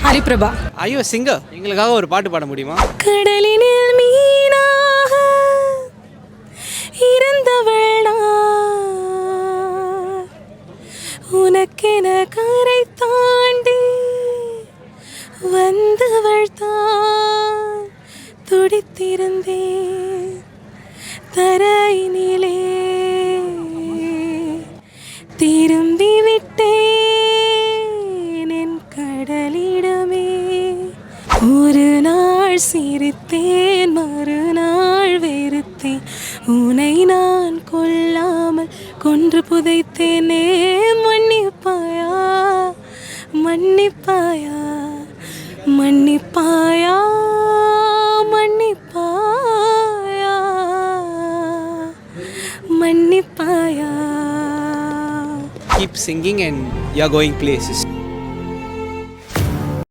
ஹரிபிரபா. ஐயோ சிங்கர், எங்களுக்காக ஒரு பாட்டு பாட முடியுமா? கடலினில் மீனாக இருந்தவள் நான், உனக்கென கரை தாண்டி வந்தவள் தான், துடித்திருந்தேன் தரையினிலே, திரும்பி விட்டேன் என் கடலிடமே. ஒரு நாள் சிரித்தேன், மறுநாள் வெறுத்தேன், உன்னை நான் கொல்லாமல் கொன்று புதைத்தேனே. மன்னிப்பாயா மன்னிப்பாயா மன்னிப்பாயா மன்னிப்பாயா மன்னிப்பாயா. Keep singing and you're going places.